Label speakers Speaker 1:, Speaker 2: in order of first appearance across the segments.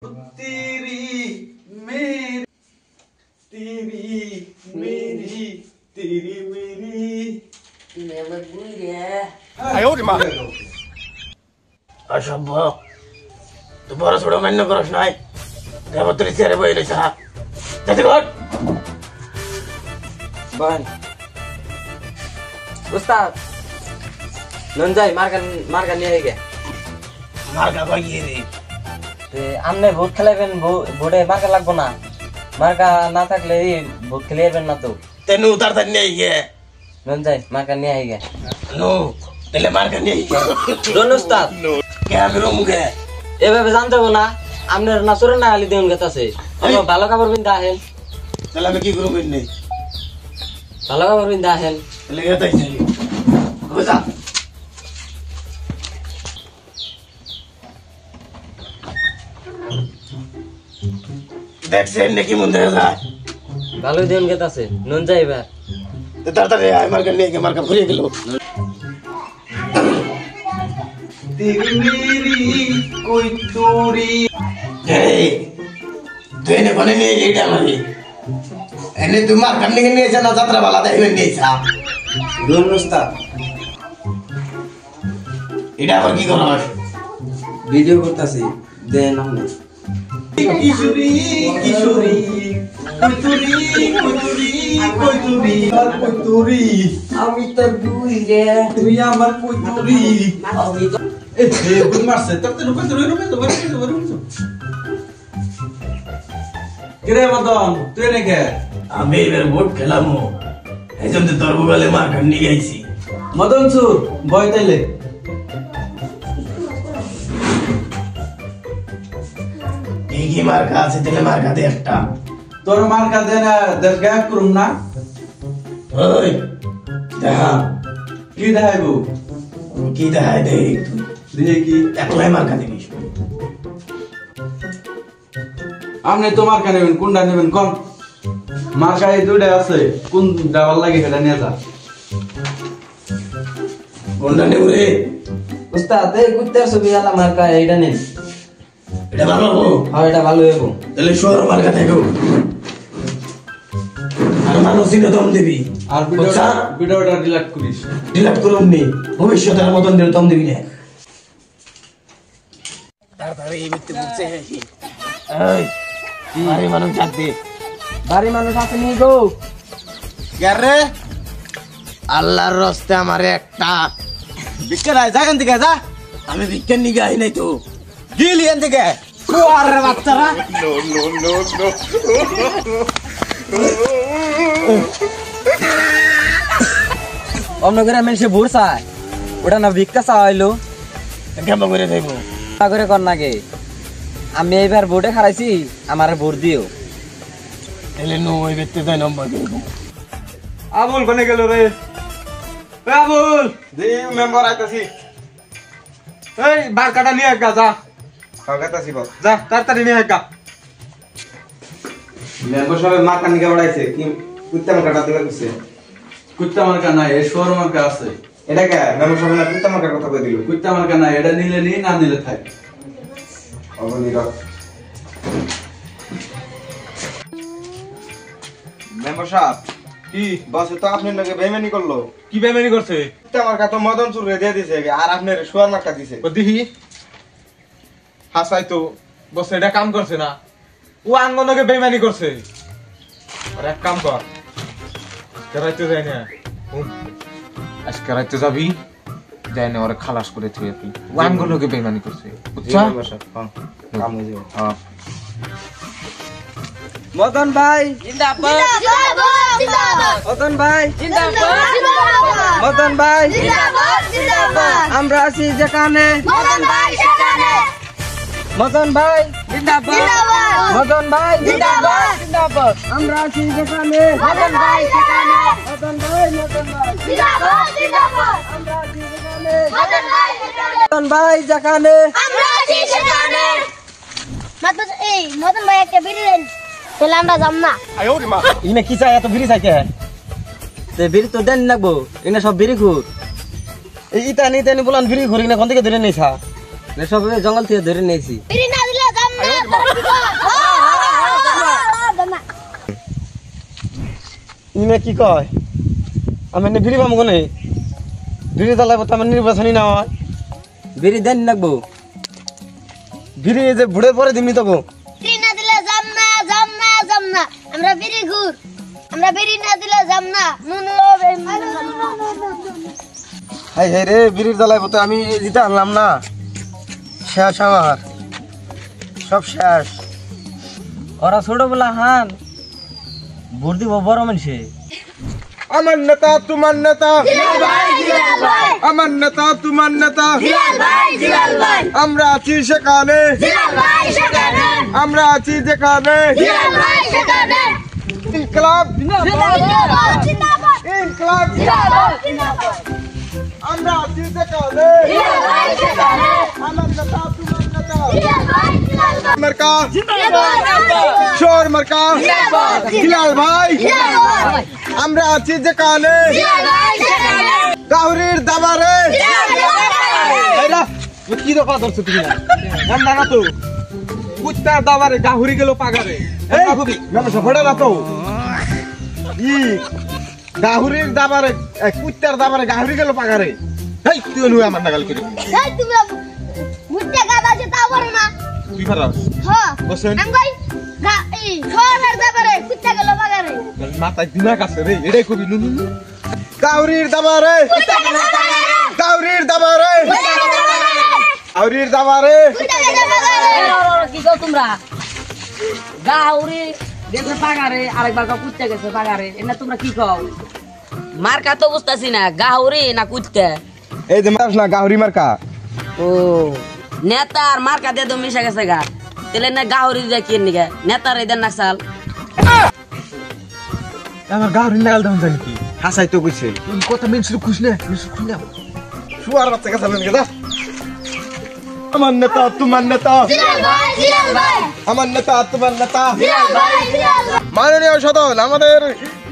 Speaker 1: तेरी मेरी तेरी मेरी तेरी मेरी
Speaker 2: असभ्य तू बरं सोडं मान्य करस नाही त्यामुळे तरी चेहरे बहिले त्याचे घट
Speaker 3: बन उस्ताद नंजाई मार्का नहीं है क्या
Speaker 2: मार का कोई रे
Speaker 3: ते हमने भूत खेलेबेन भूडे मार्का लागबो ना मार्का ना থাকলে भूत खेलेबेन ना तो
Speaker 2: तेनु उतारता नहीं है
Speaker 3: नंजाई मार्का नहीं है क्या
Speaker 2: नो तेले मार का नहीं है
Speaker 3: दोन उस्ताद
Speaker 2: क्या करूं मुझे
Speaker 3: এভাবে জানতে হবে না আমনের না সুরে না আলি দেন গেতাছে এবার ভালো কাপড় বিন্দা আহেন
Speaker 2: चला मैं की करूं बिन्ने
Speaker 3: ভালো কাপড় বিন্দা আহেন
Speaker 2: ले गया था इसे घुसा देख से ने की मुंदे जा
Speaker 3: ভালো দেন গেতাছে নঞ্জাই এবার
Speaker 2: ते तरता रे मार का नहीं के मार का फ्री किलो
Speaker 1: तेरी मेरी कोई दूरी
Speaker 2: ए तू ने बने नहीं लेटा मारी एने तू मार करने के नहीं चला यात्रा वाला दे नहीं सा
Speaker 1: दोन उस्ताद
Speaker 2: इडा पर की करस
Speaker 1: ভিডিও করতেছি দেন আপনি কিশোরী কিশোরী কইতুরি কইতুরি কইতুরি আর কইতুরি
Speaker 3: আমি তোর বুই রে
Speaker 1: তুই আমার কইতুরি এ বুই মারছে তবে তো রুপে কিরে মদন তুই নে কে
Speaker 2: আমি এর ভোট খেলামু এজন্য তো তোর বগলে মার কান্নি গাইছি
Speaker 1: মদন সুর বয় তাইলে
Speaker 2: কি মার কা আছে তেলে মার কা দে একটা
Speaker 1: তোর মার্কা দেন দেশ গায়ব করুম না
Speaker 2: ওই দেখা
Speaker 1: কি দেখাইবো
Speaker 2: কি দেখায় দে
Speaker 1: দিয়ে কি
Speaker 2: একলাই মার কা দিবিস
Speaker 1: আপনি তো মার্কা নেবেন কোনটা নেবেন কোন মার্কা এই দুইটা আছে কোন ডাবল লাগে সেটা নিয়ে যা
Speaker 2: কোনটা নেব রে
Speaker 3: উস্তাদ এই কুত্তার ছবি আলা মার্কা এইটা নেন
Speaker 2: এটা ভালো হবো
Speaker 3: হ্যাঁ এটা ভালো হইব
Speaker 2: তাহলে শহর মার কা দেখো আর মানুষই দম দিবি
Speaker 1: আর ভিডিওটা ডিলিট করিস
Speaker 2: ডিলাট করুন নি ভবিষ্যতের মতন দিল দম দিবি না তাড়াতাড়ি এই মিথ্যে বলছে এই আরে মানুষ যাতে
Speaker 3: বাড়ি মানুষ আছে নি গো
Speaker 2: রে আল্লাহর রাস্তে আমারে একটা
Speaker 1: বিক্কের আয় যা এখান থেকে যা
Speaker 2: আমি বিজ্ঞান নিয়ে গাই নাই তো
Speaker 1: গিলি এখান থেকে কুয়ারে বাচ্চারা
Speaker 3: অন্য করে মানুষে ভোর চায় ওটা না ভিক্ষা চাইলো
Speaker 2: কেমন করে দেব
Speaker 3: করে কর নাগে আমি এইবার ভোটে খারাইছি আমার ভোট দিও
Speaker 2: তাহলে নো ওই ব্যক্তি তাই নম্বর দেব
Speaker 1: আবুল কোনে গেল রে আবুল দি মেম্বার আইতাছি এই বার কাটা নিয়ে গা যা কাটাছি বল যা তাড়াতাড়ি নিয়ে গা মেম্বার সাহেব মার্কা নিয়ে বড়াইছে কি কুত্তা মার্কাটা দিবা কইছে কুত্তা মার্কা নাই এই শোর মার্কা আছে এটা কে মেম্বার সাহেব না কুত্তা মার্কার কথা কই দিল কুত্তা মার্কা নাই এটা নিলে নি না নিলে থাক অবনি রাখ মেম্বার সাহেব কি বস তো আপনি লগে বেইমানি করলো
Speaker 4: কি বেমানি করছে
Speaker 1: কুত্তা মার্কা তো মদন চুরে দিয়ে দিছে আর আপনার শোয়ার মার্কা দিছে
Speaker 4: ও দিহি হাসাই তো বস এটা কাম করছে না ও আঙ্গনকে বেমানি করছে আর এক কাম কর রাইতে যাই না আজকে রাইতে যাবি যাই না ওরা খালাস করে তুই তুই ও আঙ্গনকে বেমানি করছে বুঝছা
Speaker 1: কাম হয়ে যাবে
Speaker 4: হ্যাঁ
Speaker 3: মদন ভাই জিন্দাবাদ মদন ভাই মদন ভাই আমরা আছি যেখানে মদন ভাই জিন্দাবাদ মদন ভাই জিন্দাবাদ আমরা আছি যেখানে মদন ভাই মদন ভাই আমরা আছি যেখানে মদন ভাই যেখানে
Speaker 5: মদন ভাই একটা বিড়ি দেন তাহলে আমরা যাম না
Speaker 3: ইনে কি চাই এত বিড়ি চাইতে তে বিড়ি তো দেন লাগবো ইনে সব বিড়ি ঘুর এই ইতা নিতে নি বলান বিড়ি ঘুরি না কোন থেকে ধরে নেইছা সব জঙ্গল থেকে ধরে নিয়েছি
Speaker 5: বিড়ি না দিলে যাম না
Speaker 3: ইনে কি কয় আমি এনে বিড়ি পাবো কোনে বিড়ি জ্বালাবো তো আমার নির্বাচনী না হয় বিড়ি দেন লাগবো বিড়ি যে বুড়ে পরে দিমনি তো
Speaker 5: বিড়ি না দিলে যাম না যাম না যাম না আমরা বিড়ি ঘুর আমরা বিড়ি না দিলে যাম না নুন লোবে
Speaker 3: হাই হাই রে বিড়ির জ্বালাবো তো আমি জিতে আনলাম না শেষ আমার সব শেষ ওরা ছোটবেলা হান ভোট দিব বড় মানুষে
Speaker 4: আমার নেতা তোমার নেতা আমার নেতা তোমার নেতা আমরা আছি সেখানে আমরা আছি যেখানে ইনকলাব ইনকলাব আমরা আছি যেখানে আমার নেতা তোমার নেতা মার্কা শোর মার্কা হিলাল ভাই আমরা আছি যেখানে গাহরির দাবারে
Speaker 3: কি দফা ধরছো তুমি না না তো
Speaker 4: কুত্তার দাবারে গাহরি গেল পাগারে
Speaker 3: মানুষ ফোড়ে না তো
Speaker 4: ই গাহরির দাবারে কুত্তার দাবারে গাহরি গেল পাগারে হেই তুই নুই আমার নাগাল করে
Speaker 5: এই তুমি মুটে গাদা যে তা বড় না
Speaker 4: তুই ফারাস
Speaker 5: হ্যাঁ
Speaker 4: বসেন
Speaker 5: আঙ্গাই গা এই খোরের দাবারে কুত্তা গেল বাগারে
Speaker 4: মাথায় দিমাগ আছে রে এটাই কবি নুন গাহরির দাবারে গাহরির দাবারে গাহরির দাবারে
Speaker 5: কুত্তা গেল বাগারে
Speaker 6: কি কও তোমরা গাউরি গেছে পাগারে আরেকবার কুত্তে গেছে পাগারে এটা তোমরা কি কও মার্কা তো বুঝতাছি না গাউরি না কুত্তে
Speaker 4: এই যে মাস না গাহরি মার্কা
Speaker 6: ও নেতার মার্কা দিয়ে তো মিশে গেছে গা তেলে না গাউরি দিয়ে কি নিগে নেতার এদের না সাল
Speaker 4: আমার গাহরি নাগাল দাম জানি কি
Speaker 3: হাসাই তো কইছে
Speaker 4: তুই কথা মেনছিল খুশ না শুয়ার বাচ্চা কথা বলেন গেদা আমার নেতা তোমার নেতা আমার নেতা তোমার নেতা মাননীয় সদন আমাদের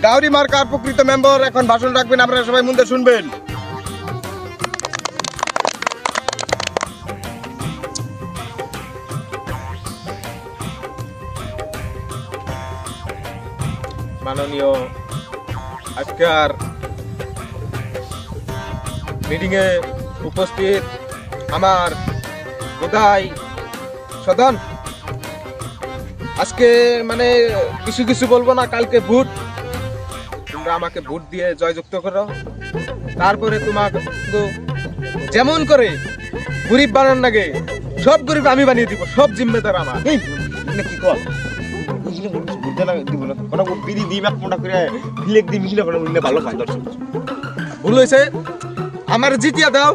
Speaker 4: গাহরি মার্কার প্রকৃত মেম্বার এখন ভাষণ রাখবেন আপনারা সবাই মন দিয়ে শুনবেন মাননীয় আজকের মিটিং এ উপস্থিত আমার বোধাই সদন আজকে মানে কিছু কিছু বলবো না কালকে ভোট তোমরা আমাকে ভোট দিয়ে জয়যুক্ত করো তারপরে তোমাকে যেমন করে গরিব বানান লাগে সব গরিব আমি বানিয়ে দিব সব জিম্মেদার আমার
Speaker 3: কি কর বুঝতে না দিব না কোন বিড়ি দিই এক মোটা করে ফিলেক দিই মিলে বলে ভালো পায় দর্শক
Speaker 4: ভুল হয়েছে আমার জিতিয়া দাও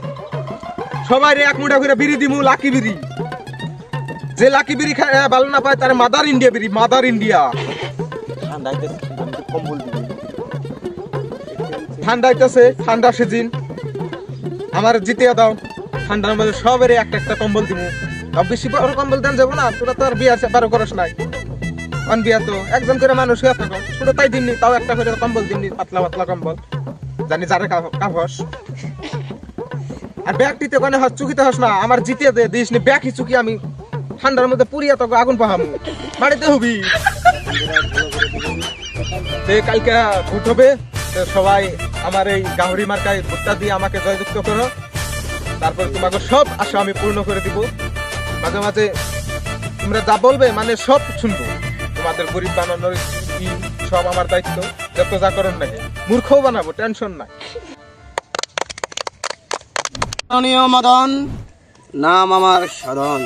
Speaker 4: সবাই এক মুঠা করে বিড়ি দিমু লাকি বিড়ি যে লাকি বিড়ি খায় ভালো না পায় তার মাদার ইন্ডিয়া বিড়ি মাদার ইন্ডিয়া
Speaker 3: ঠান্ডা আইতেছে কম বল দিবি
Speaker 4: ঠান্ডা আইতেছে ঠান্ডা সিজন আমার জিতিয়া দাও ঠান্ডার মধ্যে সবের একটা একটা কম্বল দিমু আর বেশি বড় কম্বল দেন যাবো না তোরা তো আর বিয়া বারো করস নাই অন বিয়া তো একজন করে মানুষ হয়ে থাকো ছোট তাই দিননি তাও একটা করে কম্বল দিননি পাতলা পাতলা কম্বল জানি যারে কাভস আর ব্যাগটিতে কোনে হস চুকিতে হস না আমার জিতে দে দিস নি ব্যাগই চুকি আমি ঠান্ডার মধ্যে পুরিয়া তো আগুন পাহামু বাড়িতে হবি তে কালকে ভোট হবে তো সবাই আমার এই গাহরি মার্কায় ভোটটা দিয়ে আমাকে জয়যুক্ত করো তারপর তোমাকে সব আশা আমি পূর্ণ করে দিব মাঝে মাঝে তোমরা যা বলবে মানে সব শুনবো তোমাদের গরিব বানানোর সব আমার দায়িত্ব যত যা করেন নাকি মূর্খও বানাবো টেনশন নাই
Speaker 3: মাননীয় মদন নাম আমার সদন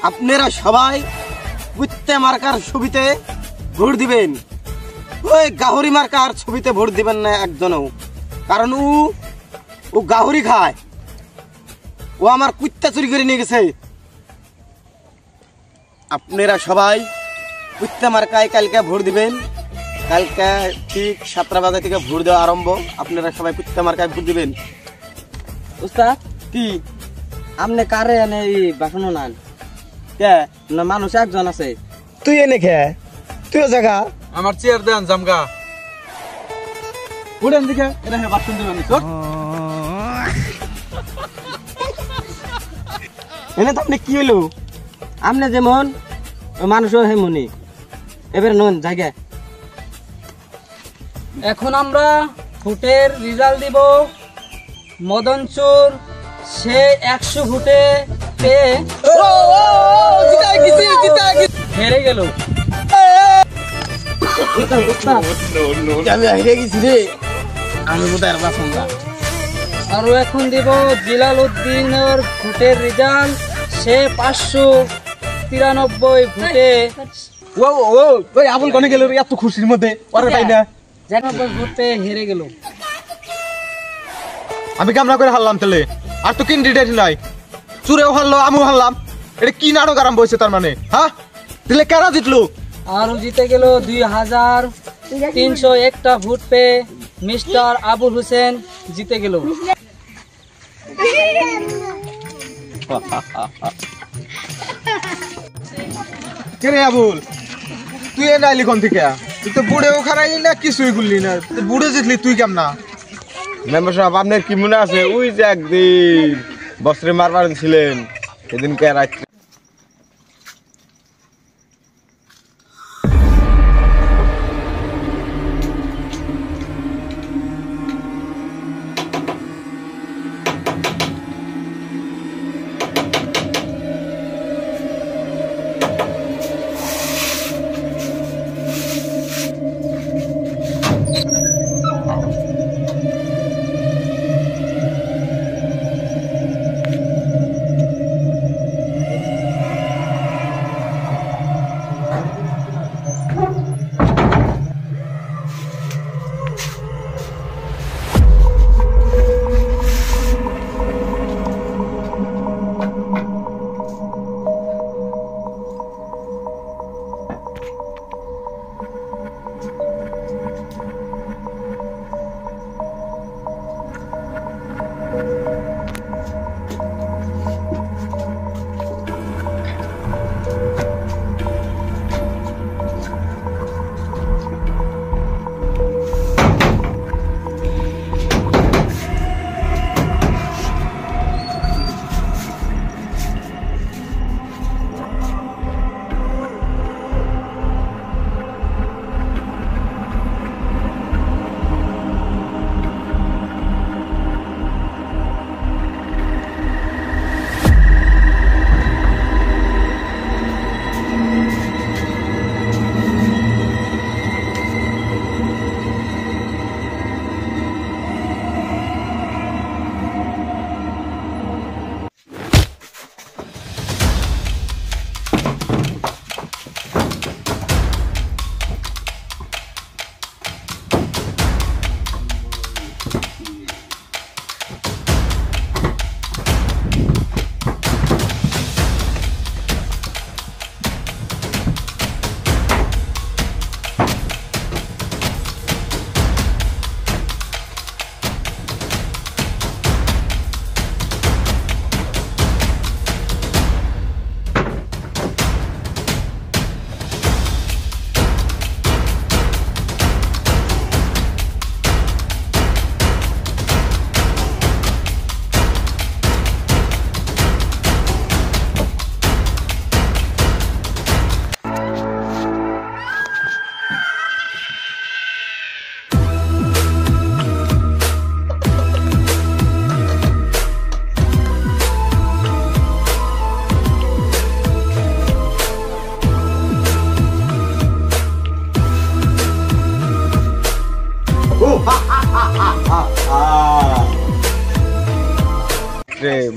Speaker 3: আপনারা সবাই কুত্তে মার্কার ছবিতে ভোট দিবেন ওই গাহরি মার্কার ছবিতে ভোট দিবেন না একজনও কারণ ও গাহরি খায় ও আমার কুত্তা চুরি করে নিয়ে গেছে আপনারা সবাই কুত্তে মার্কায় কালকে ভোট দিবেন কালকে ঠিক 7টা বাজে থেকে ভোট দেওয়া আরম্ভ আপনারা সবাই কুত্তে মার্কায় ভোট দিবেন
Speaker 6: উস্তাদ
Speaker 3: কি
Speaker 6: আপনি কারে এনে এই বাসনও নান
Speaker 3: কে
Speaker 6: না মানুষ একজন আছে
Speaker 3: তুই এনে খে তুইও জায়গা
Speaker 4: আমার চেয়ার দেন জামগা
Speaker 3: উড়েন দিকে এটা হে বাথরুম দিবেন চল এনে তো আপনি কি হলো
Speaker 6: আপনি যেমন মানুষও হেমনি এবারে নন জায়গা
Speaker 7: এখন আমরা ভোটের রেজাল্ট দিব। মদন চোর সে 100 ভোটে পেয়ে হেরে গেল।
Speaker 2: আমি হেরে গেছি রে, আমি বোধহয় আর বাঁচব না।
Speaker 7: আরো এখন দিব জিলাল উদ্দিনের ভোটের রেজাল্ট। সে 593 ভোটে
Speaker 4: ওই আবুল কোনে গেল এত খুশির মধ্যে ওরে তাই না
Speaker 7: 90 ভোটে হেরে গেল।
Speaker 4: আমি কামনা করে হারলাম তাহলে, আর তো ক্যান্ডিডেট নাই, চুরেও হারলো আমিও হারলাম। এটা কি নাটক আরম্ভ হয়েছে তার মানে? হ্যাঁ তাহলে কারা জিতলো?
Speaker 7: আরো জিতে গেল 2301টা ভোট পেয়ে মিস্টার আবুল হোসেন জিতে গেল।
Speaker 4: কে রে আবুল, তুই এ নাইলি কোন থেকে? তুই তো বুড়েও খারাইলি না, কিছুই করলি না, বুড়ে জিতলি তুই কেমন না?
Speaker 8: মেম্বার সাহেব আপনার কি মনে আছে ওই যে একদিন বস্ত্রে মারবার ছিলেন সেদিনকে রাত্রে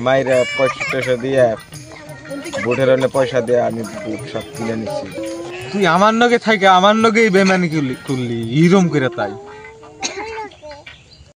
Speaker 8: মাইরা পয়সা দিয়ে বুটের পয়সা দিয়ে আমি বুট সব কিনে নিচ্ছি।
Speaker 4: তুই আমার নগে থাকে আমার নগেই বেমানি করলি হিরম করে তাই